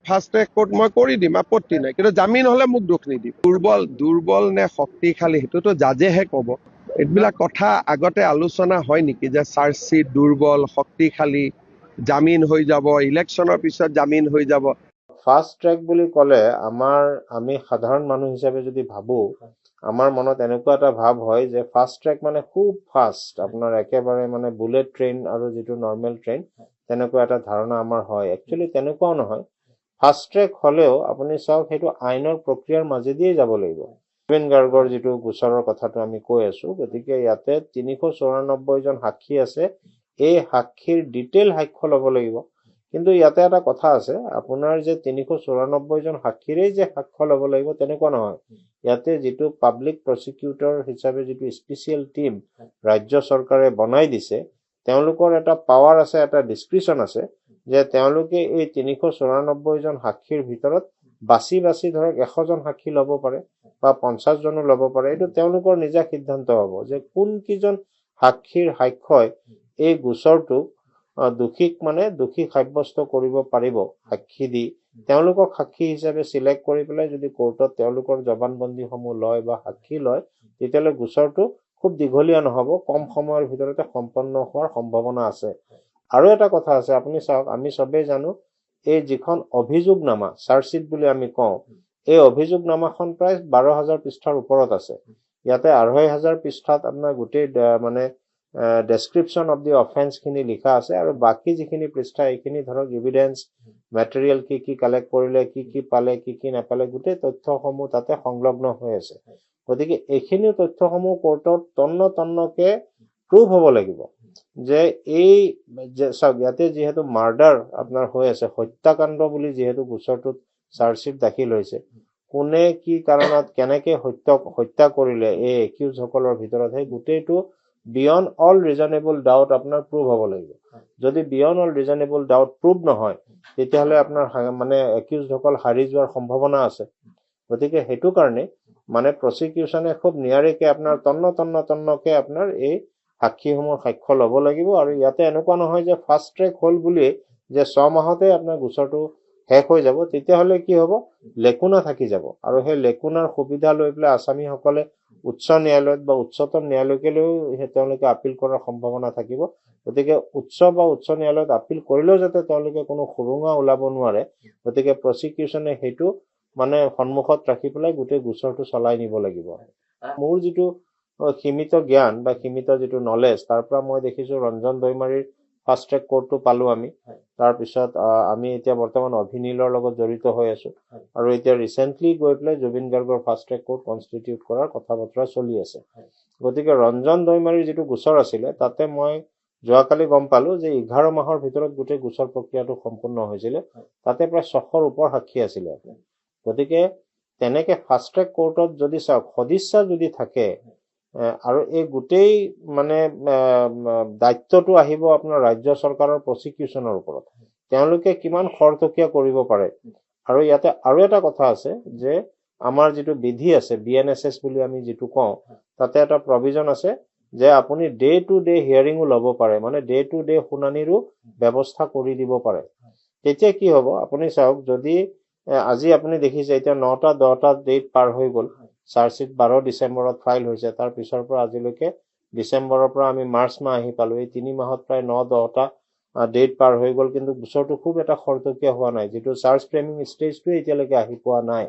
Fast track court মই কৰি দিম, আপত্তি নাই, কিন্তু জামিন হলে মোক দোষ নিদিম। দুৰ্বল নে শক্তিশালী সেইটোতো জাজেহে কব। এইবিলাক কথা আগতে আলোচনা হয় নেকি যে চাৰ্জশ্বিট দুৰ্বল শক্তিশালী, জামিন হৈ যাব, ইলেকশ্যনৰ পিছত জামিন হৈ যাব? ফাষ্ট ট্ৰেক বুলি ক'লে আমি সাধাৰণ মানুহ হিচাপে যদি ভাবো, আমাৰ মনত এনেকুৱা এটা ভাৱ হয় যে ফাষ্ট ট্ৰেক মানে খুব ফাষ্ট, আপোনাৰ একেবাৰে মানে বুলেট ট্ৰেইন আৰু যিটো নৰ্মেল ট্ৰেইন তেনেকুৱা এটা ধাৰণা আমাৰ হয়। একচুৱেলি তেনেকুৱাও নহয়। ফাষ্ট ট্ৰেক হলেও আপুনি চাওক সেইটো আইনৰ প্ৰক্ৰিয়াৰ মাজেদিয়ে যাব লাগিব। জুবিন গাৰ্গৰ যিটো গোচৰৰ কথাটো আমি কৈ আছো, গতিকে ইয়াতে ৩৯৪ জন সাক্ষী আছে, এই সাক্ষীৰ ডিটেইল সাক্ষ্য ল'ব লাগিব। কিন্তু ইয়াতে এটা কথা আছে, আপোনাৰ যে ৩৯৪ জন সাক্ষীৰেই যে সাক্ষ্য ল'ব লাগিব তেনেকুৱা নহয়। ইয়াতে যিটো পাব্লিক প্ৰচিকিউটৰ হিচাপে যিটো স্পেচিয়েল টিম ৰাজ্য চৰকাৰে বনাই দিছে, তেওঁলোকৰ এটা পাৱাৰ আছে, এটা ডিস্ক্ৰিপশ্যন আছে যে তেওঁলোকে এই ৩৯৪ জন সাক্ষীৰ ভিতৰত বাছি ধৰক ১০০ জন সাক্ষী ল'ব পাৰে বা ৫০ জনো ল'ব পাৰে। এইটো তেওঁলোকৰ নিজা সিদ্ধান্ত হ'ব যে কোন কেইজন সাক্ষীৰ সাক্ষ্যই এই গোচৰটোক দোষী সাব্যস্ত কৰিব পাৰিব। সাক্ষী দি তেওঁলোকক সাক্ষী হিচাপে চিলেক্ট কৰি পেলাই যদি কোৰ্টত তেওঁলোকৰ জবানবন্দীসমূহ লয় বা সাক্ষী লয়, তেতিয়াহ'লে গোচৰটো খুব দীঘলীয়া নহ'ব, কম সময়ৰ ভিতৰতে সম্পন্ন হোৱাৰ সম্ভাৱনা আছে। আৰু এটা কথা আছে, আপুনি চাওক, আমি চবেই জানো এই যিখন অভিযোগনামা চাৰ্জশ্বিট বুলি আমি কওঁ, এই অভিযোগনামাখন প্ৰায় ১২,০০০ পৃষ্ঠাৰ ওপৰত আছে। ইয়াতে ২৫০০ পৃষ্ঠাত আপোনাৰ গোটেই ডেছক্ৰিপশ্যন অফ দি অফেন্স খিনি লিখা আছে, আৰু বাকী যিখিনি পৃষ্ঠা এইখিনি ধৰক এভিডেন্স মেটেৰিয়েল কি কালেক্ট কৰিলে, কি পালে, কি নাপালে, গোটেই তথ্যসমূহ তাতে সংলগ্ন হৈ আছে। গতিকে এইখিনি তথ্যসমূহ কোৰ্টত তন্নকে প্ৰুভ হ'ব লাগিব যে চাওক, ইয়াতে যিহেতু মাৰ্ডাৰ আপোনাৰ হৈ আছে, হত্যাকাণ্ড বুলি যিহেতু গোচৰটোত চাৰ্জশ্বিট দাখিল হৈছে, কোনে কি কাৰণত কেনেকে হত্যা কৰিলে এই একিউজসকলৰ ভিতৰত, সেই গোটেইটো বিয়ণ্ড অল ৰিজনেবল ডাউট আপোনাৰ প্ৰুভ হ'ব লাগিব। যদি beyond all reasonable doubt prove নহয়, তেতিয়াহ'লে আপোনাৰ মানে একিউজসকল হাৰি যোৱাৰ সম্ভাৱনা আছে। গতিকে সেইটো কাৰণে মানে প্ৰচিকিউশ্যনে খুব নিয়াৰিকে আপোনাৰ তন্নকে আপোনাৰ এই সাক্ষীসমূহৰ সাক্ষ্য ল'ব লাগিব। আৰু ইয়াতে এনেকুৱা নহয় যে ফাষ্ট ট্ৰেক হ'ল বুলি যে ৬ মাহতে আপোনাৰ গোচৰটো শেষ হৈ যাব, তেতিয়াহ'লে কি হ'ব, লেকুনা থাকি যাব, আৰু সেই লেকুনাৰ সুবিধা লৈ পেলাই আসামীসকলে উচ্চ ন্যায়ালয়ত বা উচ্চতম ন্যায়ালয়লৈও তেওঁলোকে আপিল কৰাৰ সম্ভাৱনা থাকিব। গতিকে উচ্চ ন্যায়ালয়ত আপিল কৰিলেও যাতে তেওঁলোকে কোনো সুৰুঙা ওলাব নোৱাৰে, গতিকে প্ৰচিকিউশ্যনে সেইটো মানে সন্মুখত ৰাখি পেলাই গোটেই গোচৰটো চলাই নিব লাগিব। মোৰ যিটো সীমিত জ্ঞান বা সীমিত যিটো নলেজ, তাৰ পৰা মই দেখিছো ৰঞ্জন দৈমাৰীৰ ফাষ্ট ট্ৰেক কোৰ্টটো পালো আমি। তাৰপিছত আমি এতিয়া বৰ্তমান অভিনীলৰ লগত জড়িত হৈ আছো, আৰু এতিয়া ৰিচেণ্টলি গৈ পেলাই জুবিন গাৰ্গৰ ফাষ্ট ট্ৰেক কোৰ্ট কনষ্টিটিউট কৰাৰ কথা বতৰা চলি আছে। গতিকে ৰঞ্জন দৈমাৰীৰ যিটো গোচৰ আছিলে, তাতে মই যোৱাকালি গম পালো যে 11 মাহৰ ভিতৰত গোটেই গোচৰ প্ৰক্ৰিয়াটো সম্পূৰ্ণ হৈছিলে। তাতে প্ৰায় 600ৰ ওপৰ সাক্ষী আছিলে। গতিকে তেনেকে ফাষ্ট ট্ৰেক কোৰ্টত যদি চাওক, সদিচ্ছা যদি থাকে আৰু এই গোটেই মানে দায়িত্বটো আহিব আপোনাৰ ৰাজ্য চৰকাৰৰ প্ৰচিকিউশ্যনৰ ওপৰত, তেওঁলোকে কিমান খৰতকীয়া কৰিব পাৰে। আৰু ইয়াতে আৰু এটা কথা আছে যে আমাৰ যিটো বিধি আছে, BNSS বুলি আমি যিটো কওঁ, তাতে এটা প্ৰভিজন আছে যে আপুনি ডে টু ডে হিয়াৰিঙো ল'ব পাৰে, মানে ডে টু ডে শুনানিৰো ব্যৱস্থা কৰি দিব পাৰে। তেতিয়া কি হ'ব, আপুনি চাওক, যদি আজি আপুনি দেখিছে এতিয়া 9টা 10টা ডেট পাৰ হৈ গ'ল, চাৰ্জশ্বিট 12 ডিচেম্বৰত ফাইল হৈছে, তাৰ পিছৰ পৰা আজিলৈকে ডিচেম্বৰৰ পৰা আমি মাৰ্চ মাহ আহি পালো, এই 3 মাহত প্ৰায় 9-10টা ডেট পাৰ হৈ গ'ল, কিন্তু গোচৰটো খুব এটা খৰতকীয়া হোৱা নাই, যিটো চাৰ্জ ফ্ৰেমিং ষ্টেজটোৱে এতিয়ালৈকে আহি পোৱা নাই।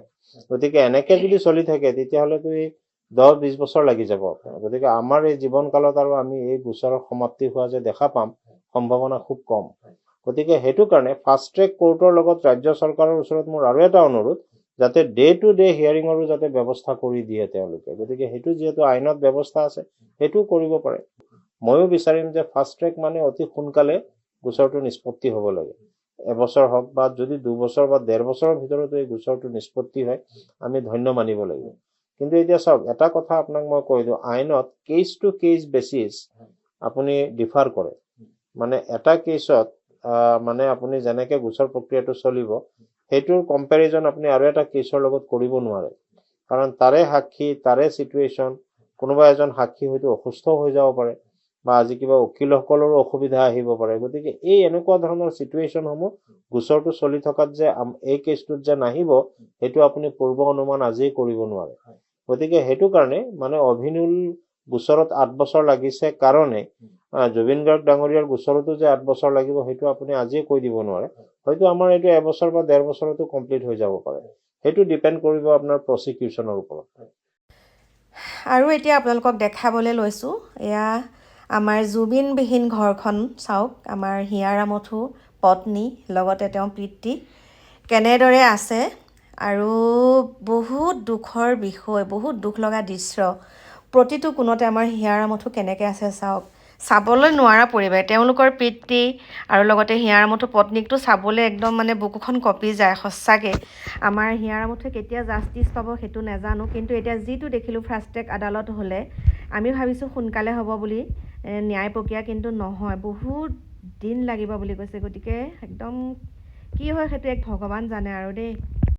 গতিকে এনেকে যদি চলি থাকে, তেতিয়াহ'লেতো এই 10-20 বছৰ লাগি যাব। গতিকে আমাৰ এই জীৱনকালত আৰু আমি এই গোচৰৰ সমাপ্তি হোৱা যে দেখা পাম, সম্ভাৱনা খুব কম। গতিকে সেইটো কাৰণে ফাষ্ট ট্ৰেক কোৰ্টৰ লগত ৰাজ্য চৰকাৰৰ ওচৰত মোৰ আৰু এটা অনুৰোধ, যাতে ডে টু ডে হিয়াৰিঙৰো যাতে ব্যৱস্থা কৰি দিয়ে তেওঁলোকে। গতিকে সেইটো যিহেতু আইনত ব্যৱস্থা আছে, সেইটোও কৰিব পাৰে। ময়ো বিচাৰিম যে ফাষ্ট ট্ৰেক মানে অতি সোনকালে গোচৰটো নিষ্পত্তি হ'ব লাগে। এবছৰ হওক বা যদি 2 বছৰ বা 1.5 বছৰৰ ভিতৰতো এই গোচৰটো নিষ্পত্তি হয়, আমি ধন্য মানিব লাগিব। কিন্তু এতিয়া চাওক, এটা কথা আপোনাক মই কৈ দিওঁ, আইনত কেছ টু কেছ বেচিছ আপুনি ডিফাৰ কৰে। মানে এটা কেছত মানে আপুনি যেনেকে গোচৰ প্ৰক্ৰিয়াটো চলিব, সেইটোৰ কম্পেৰিজন আপুনি আৰু এটা কেছৰ লগত কৰিব নোৱাৰে। কাৰণ তাৰে সাক্ষী, তাৰে চিটুৱেশ্যন, কোনোবা এজন সাক্ষী হয়তো অসুস্থ হৈ যাব পাৰে, বা আজি কিবা উকিলসকলৰো অসুবিধা আহিব পাৰে। গতিকে এই এনেকুৱা ধৰণৰ চিটুৱেশ্যনসমূহ গোচৰটো চলি থকাত যে এই কেছটোত যে নাহিব সেইটো আপুনি পূৰ্ব অনুমান আজিয়ে কৰিব নোৱাৰে। গতিকে সেইটো কাৰণে মানে অভিনূল গোচৰত 8 বছৰ লাগিছে কাৰণে জুবিন গাৰ্গ ডাঙৰীয়াৰ গোচৰতো যে 8 বছৰ লাগিব সেইটো আপুনি আজিয়ে কৈ দিব নোৱাৰে। হয়তো আমাৰ এইটো 1 বছৰ বা 1.5 বছৰতো কমপ্লিট হৈ যাব পাৰে। সেইটো ডিপেণ্ড কৰিব আপোনাৰ প্ৰচিকিউশ্যনৰ ওপৰত। আৰু এতিয়া আপোনালোকক দেখাবলৈ লৈছোঁ এয়া আমাৰ জুবিনবিহীন ঘৰখন চাওক। আমাৰ হিয়াৰ আমঠু পত্নী লগতে তেওঁ পিতৃ কেনেদৰে আছে আৰু বহুত দুখৰ বিষয়, বহুত দুখ লগা দৃশ্য। প্ৰতিটো কোণতে আমাৰ হিয়াৰ আমঠু কেনেকৈ আছে চাওক। চাবলৈ নোৱাৰা পৰিৱেশ। তেওঁলোকৰ পিতৃ আৰু লগতে হিয়াৰ আমঠু পত্নীকটো চাবলৈ একদম মানে বুকুখন কঁপি যায় সঁচাকৈ। আমাৰ হিয়াৰ আমঠুৱে কেতিয়া জাষ্টিচ পাব সেইটো নাজানো, কিন্তু এতিয়া যিটো দেখিলোঁ ফাষ্ট ট্ৰেক আদালত হ'লে আমি ভাবিছোঁ সোনকালে হ'ব বুলি ন্যায় প্ৰক্ৰিয়া, কিন্তু নহয়, বহুত দিন লাগিব বুলি কৈছে। গতিকে একদম কি হয় সেইটো এক ভগৱান জানে আৰু দেই।